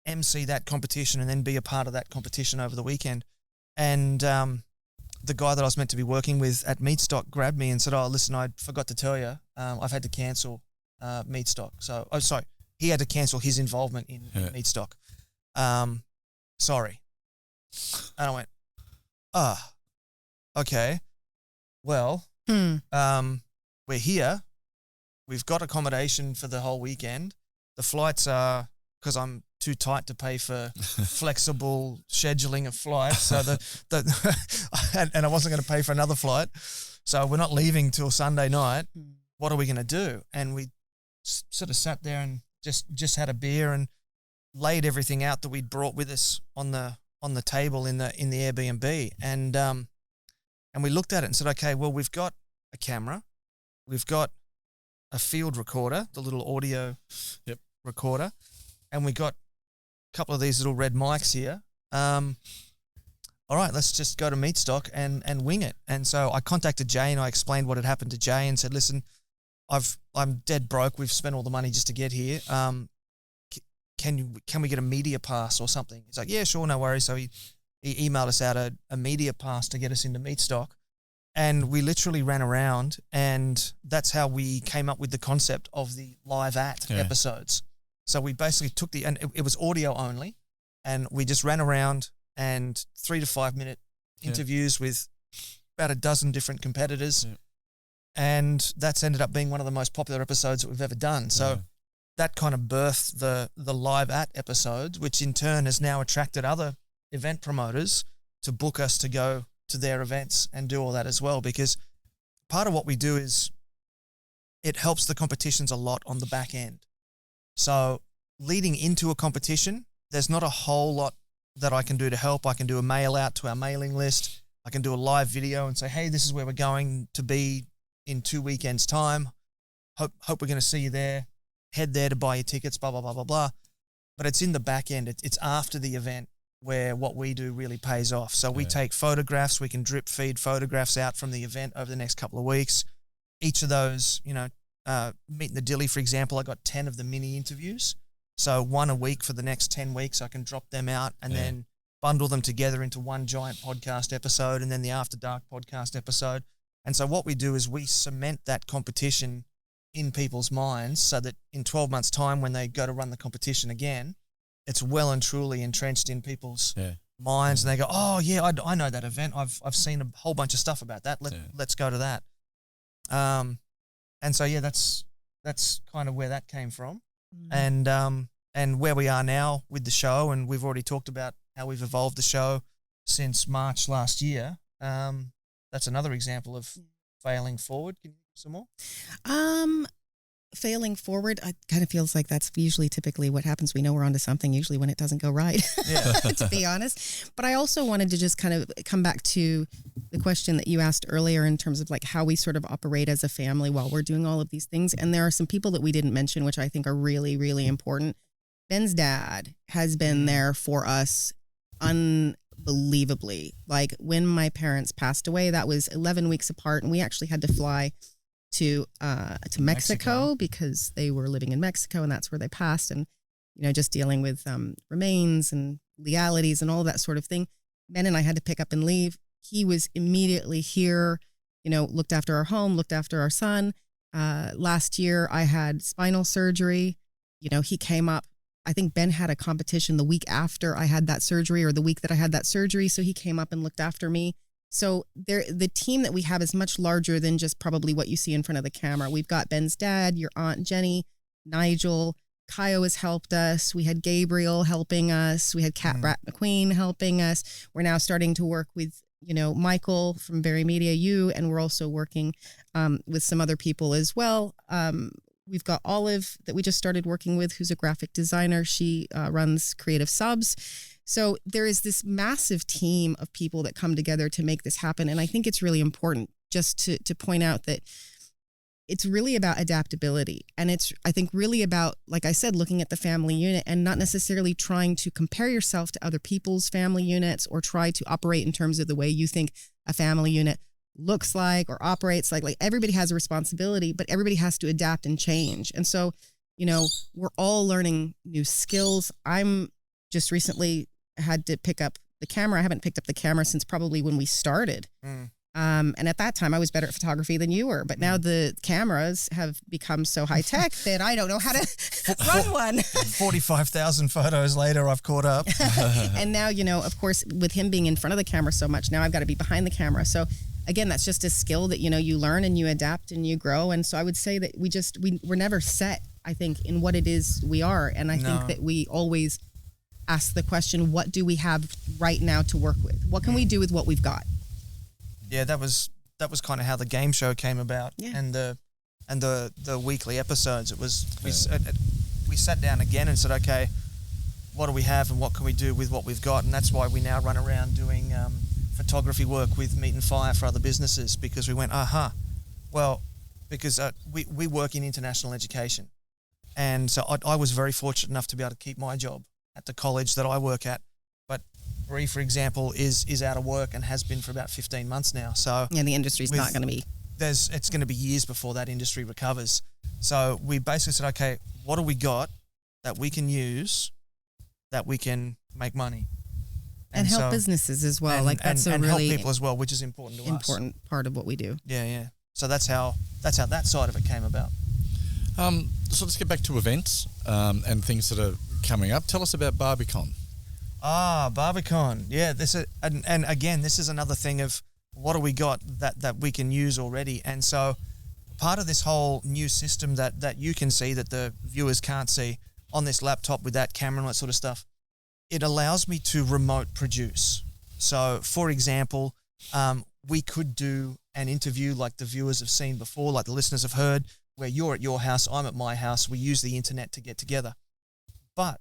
MC that competition and then be a part of that competition over the weekend. And the guy that I was meant to be working with at Meat Stock grabbed me and said, oh, listen, I forgot to tell you, I've had to cancel Meat Stock. So, he had to cancel his involvement in Meat Stock. Sorry. And I went, okay. Well, we're here. We've got accommodation for the whole weekend. The flights are, because I'm too tight to pay for flexible scheduling of flights. So and I wasn't going to pay for another flight. So we're not leaving till Sunday night. What are we going to do? And we sort of sat there and just had a beer and laid everything out that we'd brought with us on the table in the Airbnb, and we looked at it and said, okay, well, we've got a camera, we've got a field recorder, the little audio recorder, and we got a couple of these little red mics here. All right, let's just go to Meat Stock and wing it. And so I contacted Jay and I explained what had happened to Jay and said, listen, I'm dead broke. We've spent all the money just to get here. Can we get a media pass or something? He's like, yeah, sure, no worries. So he emailed us out a media pass to get us into Meat Stock. And we literally ran around, and that's how we came up with the concept of the live at episodes. So we basically took and it was audio only, and we just ran around and 3 to 5 minute interviews with about a dozen different competitors. Yeah. And that's ended up being one of the most popular episodes that we've ever done. So that kind of birthed the live at episodes, which in turn has now attracted other event promoters to book us to go to their events and do all that as well. Because part of what we do is it helps the competitions a lot on the back end. So leading into a competition, there's not a whole lot that I can do to help. I can do a mail out to our mailing list. I can do a live video and say, hey, this is where we're going to be in 2 weekends' time. Hope we're going to see you there. Head there to buy your tickets, blah, blah, blah, blah, blah. But it's in the back end. It's after the event where what we do really pays off. So we take photographs. We can drip feed photographs out from the event over the next couple of weeks. Each of those, Meeting the Dilly, for example, I got 10 of the mini interviews. So 1 a week for the next 10 weeks. I can drop them out and then bundle them together into one giant podcast episode and then the After Dark podcast episode. And so what we do is we cement that competition in people's minds so that in 12 months' time when they go to run the competition again, it's well and truly entrenched in people's minds, and they go, oh, yeah, I know that event. I've seen a whole bunch of stuff about that. Let's go to that. And so, that's kind of where that came from. Mm-hmm. And where we are now with the show, and we've already talked about how we've evolved the show since March last year. That's another example of failing forward. Can you give some more? failing forward, it kind of feels like that's usually typically what happens. We know we're onto something usually when it doesn't go right, to be honest. But I also wanted to just kind of come back to the question that you asked earlier in terms of like how we sort of operate as a family while we're doing all of these things. And there are some people that we didn't mention, which I think are really, really important. Ben's dad has been there for us unbelievably. Like when my parents passed away, that was 11 weeks apart, and we actually had to fly to Mexico because they were living in Mexico, and that's where they passed. And, you know, just dealing with remains and legalities and all that sort of thing. Ben and I had to pick up and leave. He was immediately here, you know, looked after our home, looked after our son. Last year I had spinal surgery. You know, he came up. I think Ben had a competition the week after I had that surgery, or the week that I had that surgery. So he came up and looked after me. So the team that we have is much larger than just probably what you see in front of the camera. We've got Ben's dad, your Aunt Jenny, Nigel, Kaio has helped us. We had Gabriel helping us. We had Cat Rat McQueen helping us. We're now starting to work with, you know, Michael from Very Media U, and we're also working with some other people as well. We've got Olive that we just started working with, who's a graphic designer. She runs Creative Subs. So there is this massive team of people that come together to make this happen. And I think it's really important just to point out that it's really about adaptability. And it's, I think, really about, like I said, looking at the family unit and not necessarily trying to compare yourself to other people's family units or try to operate in terms of the way you think a family unit looks like or operates like everybody has a responsibility, but everybody has to adapt and change. And so, you know, we're all learning new skills. I'm just recently had to pick up the camera. I haven't picked up the camera since probably when we started. And at that time I was better at photography than you were, but now the cameras have become so high tech that I don't know how to run one. 45,000 photos later, I've caught up. And now, you know, of course, with him being in front of the camera so much, now I've got to be behind the camera. So again, that's just a skill that, you know, you learn and you adapt and you grow. And so I would say that we're never set, I think, in what it is we are. And I think that we always ask the question, what do we have right now to work with? What can we do with what we've got? Yeah, that was kind of how the game show came about, and the weekly episodes. It was we sat down again and said, okay, what do we have and what can we do with what we've got? And that's why we now run around doing photography work with Meat and Fire for other businesses, because we went, because we work in international education, and so I was very fortunate enough to be able to keep my job at the college that I work at. But Bree, for example, is out of work and has been for about 15 months now. So yeah, the industry's not going to be. It's going to be years before that industry recovers. So we basically said, okay, what do we got that we can use, that we can make money, and help businesses as well. That's a really help people as well, which is important to us. Important part of what we do. Yeah. So that's how that side of it came about. So let's get back to events and things that are coming up. Tell us about Barbe Con. Barbe Con. Yeah, and again, this is another thing of what do we got that we can use already. And so part of this whole new system that you can see that the viewers can't see on this laptop with that camera and that sort of stuff, it allows me to remote produce. So, for example, we could do an interview like the viewers have seen before, like the listeners have heard, where you're at your house, I'm at my house, we use the internet to get together. But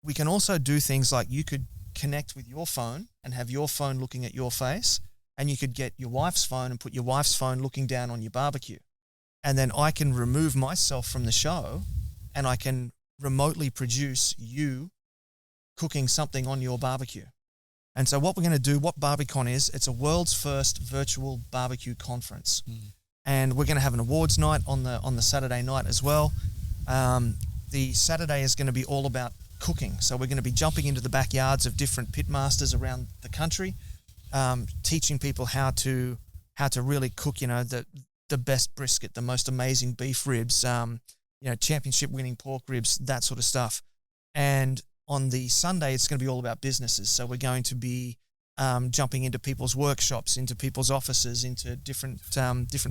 we can also do things like you could connect with your phone and have your phone looking at your face, and you could get your wife's phone and put your wife's phone looking down on your barbecue. And then I can remove myself from the show and I can remotely produce you cooking something on your barbecue. And so what we're going to do, what Barbe Con is, it's a world's first virtual barbecue conference. And we're going to have an awards night on the Saturday night as well. The Saturday is going to be all about cooking. So we're going to be jumping into the backyards of different pit masters around the country, teaching people how to really cook, you know, the best brisket, the most amazing beef ribs, you know, championship winning pork ribs, that sort of stuff. And on the Sunday, it's going to be all about businesses. So we're going to be jumping into people's workshops, into people's offices, into different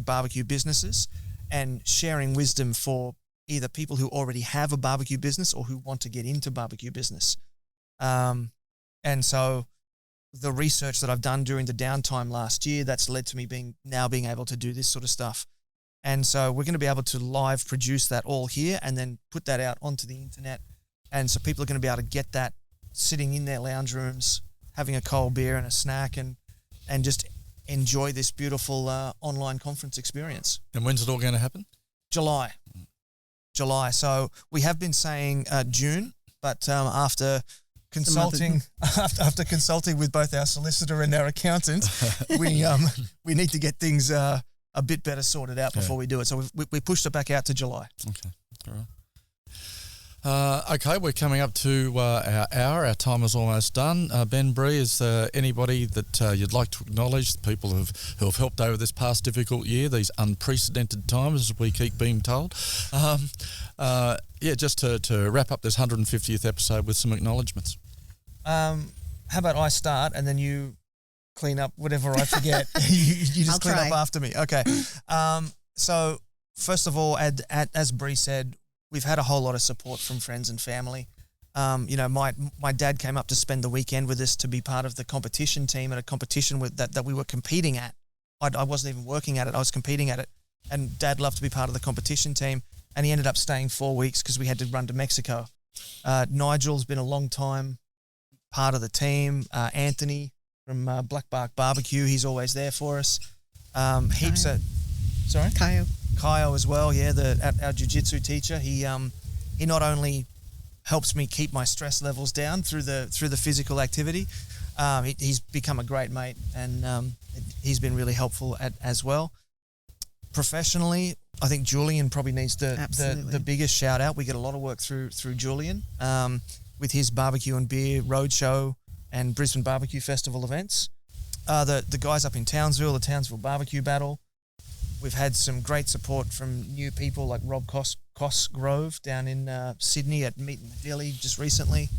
barbecue businesses, and sharing wisdom for either people who already have a barbecue business or who want to get into barbecue business. And so the research that I've done during the downtime last year, that's led to me being able to do this sort of stuff. And so we're going to be able to live produce that all here and then put that out onto the internet. And so people are going to be able to get that sitting in their lounge rooms, having a cold beer and a snack and just enjoy this beautiful online conference experience. And when's it all going to happen? July. So we have been saying June, but after consulting with both our solicitor and our accountant, we need to get things a bit better sorted out before we do it. So we pushed it back out to July. Okay, all right. Okay, we're coming up to our hour. Our time is almost done. Ben, Bree, is there anybody that you'd like to acknowledge, the people who have helped over this past difficult year, these unprecedented times, as we keep being told? Just to wrap up this 150th episode with some acknowledgements. How about I start and then you clean up whatever I forget. you just clean up after me. Okay. So first of all, as Bree said, we've had a whole lot of support from friends and family. My dad came up to spend the weekend with us to be part of the competition team at a competition that we were competing at. I wasn't even working at it. I was competing at it. And Dad loved to be part of the competition team. And he ended up staying 4 weeks because we had to run to Mexico. Nigel's been a long time part of the team. Anthony from Black Bark Barbecue, he's always there for us. Sorry? Kyle as well, our jiu-jitsu teacher. He not only helps me keep my stress levels down through the physical activity, he's become a great mate, and he's been really helpful as well. Professionally, I think Julian probably needs the biggest shout out. We get a lot of work through Julian with his barbecue and beer roadshow and Brisbane Barbecue Festival events. The guys up in Townsville, the Townsville Barbecue Battle. We've had some great support from new people like Rob Cosgrove down in Sydney at Meat in the Dilly just recently.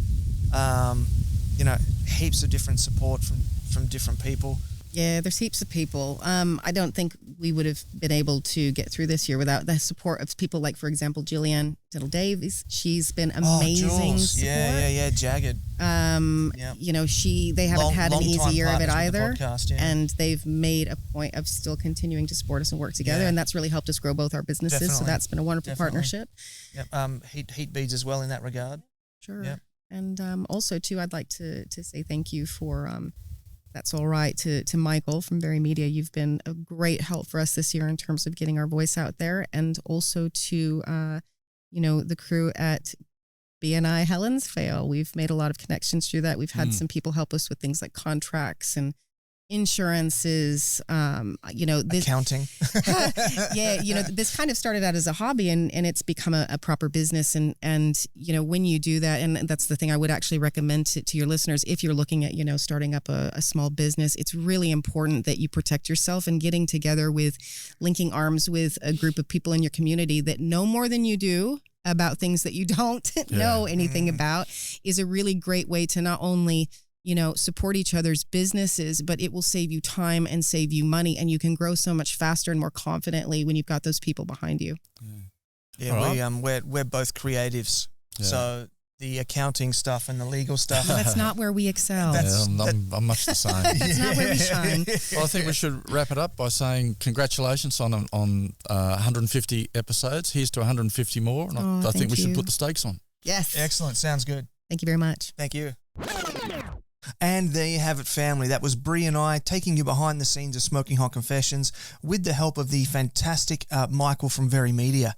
Heaps of different support from different people. Yeah, there's heaps of people. I don't think we would have been able to get through this year without the support of people like, for example, Jillian Diddle Davies. She's been amazing support. Yeah, Jagged. They haven't had an easy year of it either. Podcast, and they've made a point of still continuing to support us and work together. And that's really helped us grow both our businesses. Definitely. So that's been a wonderful partnership. Yep. Heat beads as well in that regard. Sure. Yep. And also too, I'd like to say thank you for, That's All Right, to Michael from Very Media. You've been a great help for us this year in terms of getting our voice out there, and also to, the crew at BBQ and I, Helen's Fail. We've made a lot of connections through that. We've had some people help us with things like contracts and insurances, this accounting. This kind of started out as a hobby and it's become a proper business. And when you do that, and that's the thing I would actually recommend to your listeners, if you're looking at, starting up a small business, it's really important that you protect yourself, and getting together with, linking arms with a group of people in your community that know more than you do about things that you don't know anything about is a really great way to not only support each other's businesses, but it will save you time and save you money, and you can grow so much faster and more confidently when you've got those people behind you. We're both creatives, so the accounting stuff and the legal stuff. That's not where we excel. I'm much the same. That's not where we shine. Well, I think we should wrap it up by saying congratulations on 150 episodes. Here's to 150 more, and I think we should put the stakes on. Yes. Excellent. Sounds good. Thank you very much. Thank you. And there you have it, family. That was Bree and I taking you behind the scenes of Smoking Hot Confessions with the help of the fantastic Michael from Very Media.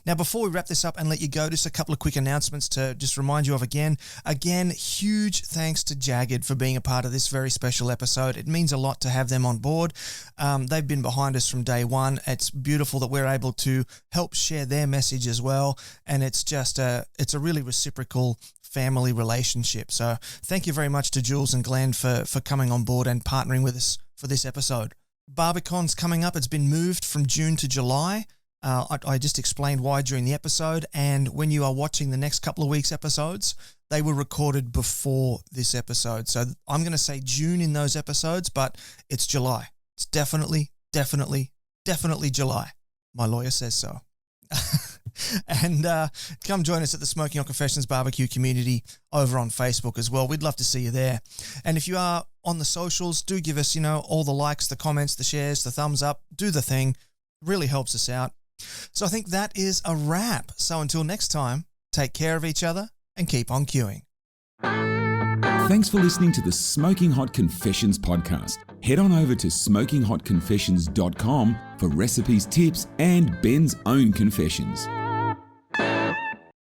Now, before we wrap this up and let you go, just a couple of quick announcements to just remind you of again, huge thanks to Jagged for being a part of this very special episode. It means a lot to have them on board. They've been behind us from day one. It's beautiful that we're able to help share their message as well. And it's just it's a really reciprocal family relationship. So thank you very much to Jules and Glenn for coming on board and partnering with us for this episode. Barbe Con's coming up. It's been moved from June to July. I just explained why during the episode, and when you are watching the next couple of weeks' episodes, they were recorded before this episode. So I'm going to say June in those episodes, but it's July. It's definitely July. My lawyer says so. And come join us at the Smoking Hot Confessions barbecue community over on Facebook as well. We'd love to see you there. And if you are on the socials, do give us, all the likes, the comments, the shares, the thumbs up. Do the thing. really helps us out. So I think that is a wrap. So until next time, take care of each other and keep on queuing. Thanks for listening to the Smoking Hot Confessions podcast. Head on over to smokinghotconfessions.com for recipes, tips, and Ben's own confessions.